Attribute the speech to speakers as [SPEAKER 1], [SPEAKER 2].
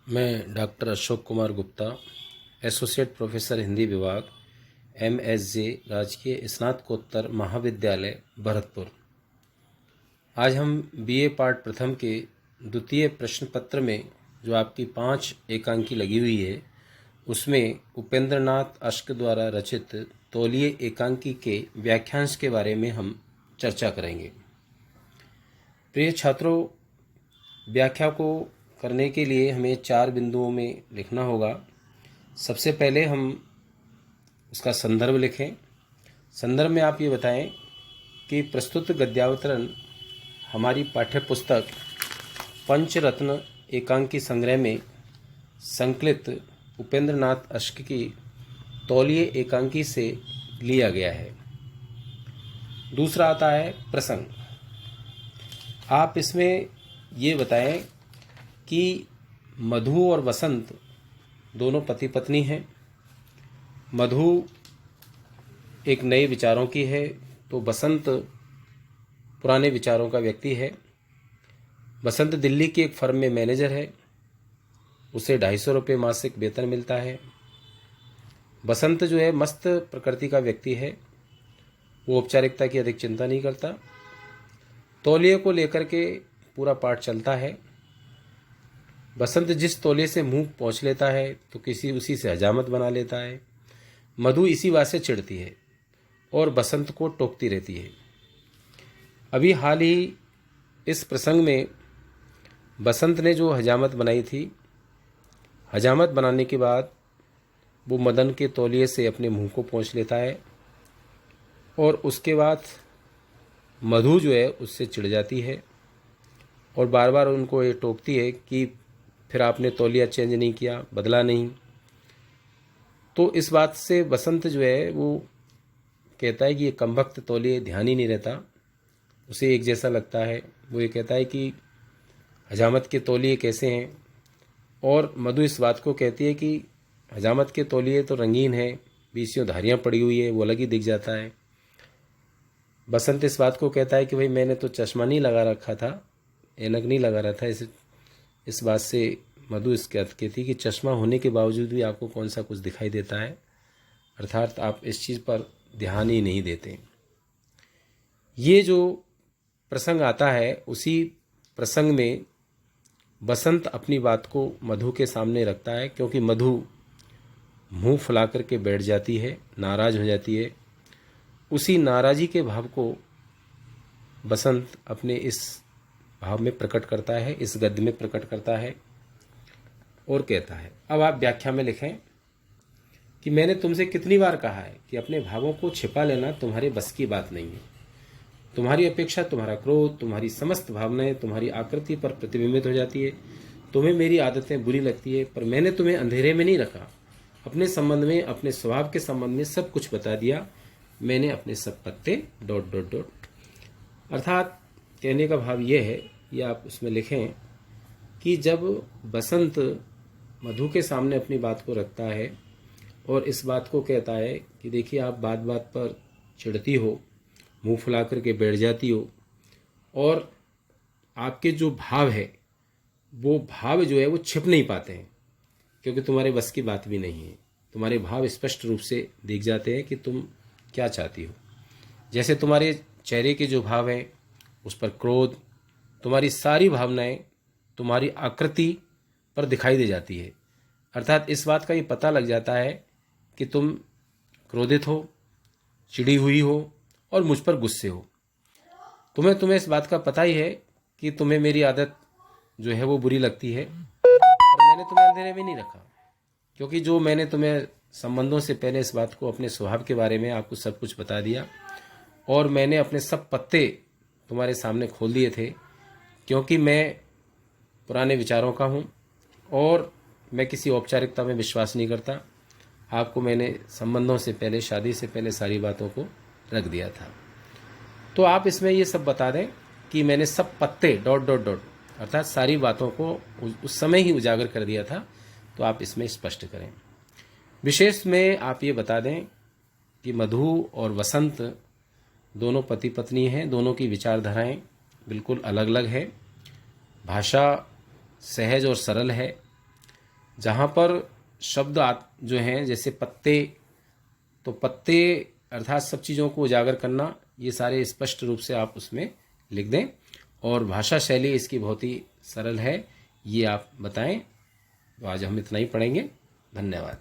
[SPEAKER 1] मैं doctor Ashok Kumar Gupta, associate professor Hindi विभाग, MSJ, राजकीय स्नातकोत्तर महाविद्यालय भरतपुर। आज हम BA पार्ट प्रथम के द्वितीय प्रश्न पत्र में जो आपकी 5 एकांकी लगी हुई है, उसमें उपेंद्रनाथ अश्क द्वारा रचित तौलिए एकांकी के व्याख्यांश के बारे में हम चर्चा करेंगे। प्रिय छात्रों, व्याख्या को करने के लिए हमें 4 बिंदुओं में लिखना होगा। सबसे पहले हम उसका संदर्भ लिखें। संदर्भ में आप ये बताएं कि प्रस्तुत गद्यावतरण हमारी पाठ्यपुस्तक पंचरत्न एकांकी संग्रह में संकलित उपेंद्रनाथ अश्क की तौलिए एकांकी से लिया गया है। दूसरा आता है प्रसंग। आप इसमें ये बताएं कि मधु और वसंत दोनों पति पत्नी हैं। मधु एक नए विचारों की है, तो बसंत पुराने विचारों का व्यक्ति है। बसंत दिल्ली की एक फर्म में मैनेजर है, उसे 250 रुपये मासिक वेतन मिलता है। बसंत जो है मस्त प्रकृति का व्यक्ति है, वो औपचारिकता की अधिक चिंता नहीं करता। तौलिए को लेकर के पूरा पाठ चलता है। बसंत जिस तौलिए से मुंह पहुँच लेता है तो किसी उसी से हजामत बना लेता है। मधु इसी बात से चिढ़ती है और बसंत को टोकती रहती है। अभी हाल ही इस प्रसंग में बसंत ने जो हजामत बनाई थी, हजामत बनाने के बाद वो मदन के तौलिए से अपने मुंह को पोंछ लेता है और उसके बाद मधु जो है उससे चिढ़ जाती है और बार बार उनको ये टोकती है कि फिर आपने तौलिया चेंज नहीं किया, बदला नहीं। तो इस बात से बसंत जो है वो कहता है कि ये कमबख्त तौलिए ध्यान ही नहीं रहता, उसे एक जैसा लगता है। वो ये कहता है कि हजामत के तौलिए कैसे हैं, और मधु इस बात को कहती है कि हजामत के तौलिए तो रंगीन है, बीसियों धारियाँ पड़ी हुई है, वो अलग ही दिख जाता है। बसंत इस बात को कहता है कि भाई मैंने तो चश्मा नहीं लगा रखा था, ऐनक नहीं लगा रहा था। इस बात से मधु इसके अर्थ कहती कि चश्मा होने के बावजूद भी आपको कौन सा कुछ दिखाई देता है, अर्थात आप इस चीज़ पर ध्यान ही नहीं देते। ये जो प्रसंग आता है, उसी प्रसंग में बसंत अपनी बात को मधु के सामने रखता है, क्योंकि मधु मुंह फुला करके बैठ जाती है, नाराज हो जाती है। उसी नाराज़ी के भाव को बसंत अपने इस भाव में प्रकट करता है, इस गद्य में प्रकट करता है और कहता है। अब आप व्याख्या में लिखें कि मैंने तुमसे कितनी बार कहा है कि अपने भावों को छिपा लेना तुम्हारे बस की बात नहीं है। तुम्हारी अपेक्षा, तुम्हारा क्रोध, तुम्हारी समस्त भावनाएं तुम्हारी आकृति पर प्रतिबिंबित हो जाती है। तुम्हें मेरी आदतें बुरी लगती है, पर मैंने तुम्हें अंधेरे में नहीं रखा। अपने संबंध में, अपने स्वभाव के संबंध में सब कुछ बता दिया। मैंने अपने सब पत्ते ... अर्थात कहने का भाव यह है, या आप उसमें लिखें कि जब बसंत मधु के सामने अपनी बात को रखता है और इस बात को कहता है कि देखिए आप बात बात पर चिढ़ती हो, मुंह फुला करके बैठ जाती हो, और आपके जो भाव है वो भाव जो है वो छिप नहीं पाते हैं, क्योंकि तुम्हारे बस की बात भी नहीं है। तुम्हारे भाव स्पष्ट रूप से दिख जाते हैं कि तुम क्या चाहती हो। जैसे तुम्हारे चेहरे के जो भाव हैं उस पर क्रोध, तुम्हारी सारी भावनाएं तुम्हारी आकृति पर दिखाई दे जाती है। अर्थात इस बात का ये पता लग जाता है कि तुम क्रोधित हो, चिड़ी हुई हो और मुझ पर गुस्से हो। तुम्हें इस बात का पता ही है कि तुम्हें मेरी आदत जो है वो बुरी लगती है, और मैंने तुम्हें अंधेरे में नहीं रखा, क्योंकि जो मैंने तुम्हें संबंधों से पहले इस बात को, अपने स्वभाव के बारे में आपको सब कुछ बता दिया, और मैंने अपने सब पत्ते तुम्हारे सामने खोल दिए थे, क्योंकि मैं पुराने विचारों का हूँ और मैं किसी औपचारिकता में विश्वास नहीं करता। आपको मैंने संबंधों से पहले, शादी से पहले सारी बातों को रख दिया था। तो आप इसमें ये सब बता दें कि मैंने सब पत्ते ... अर्थात सारी बातों को उस समय ही उजागर कर दिया था। तो आप इसमें स्पष्ट करें। विशेष में आप ये बता दें कि मधु और वसंत दोनों पति पत्नी हैं, दोनों की विचारधाराएं बिल्कुल अलग अलग है। भाषा सहज और सरल है, जहाँ पर शब्द जो हैं जैसे पत्ते, तो पत्ते अर्थात सब चीज़ों को उजागर करना, ये सारे स्पष्ट रूप से आप उसमें लिख दें। और भाषा शैली इसकी बहुत ही सरल है, ये आप बताएं। तो आज हम इतना ही पढ़ेंगे। धन्यवाद।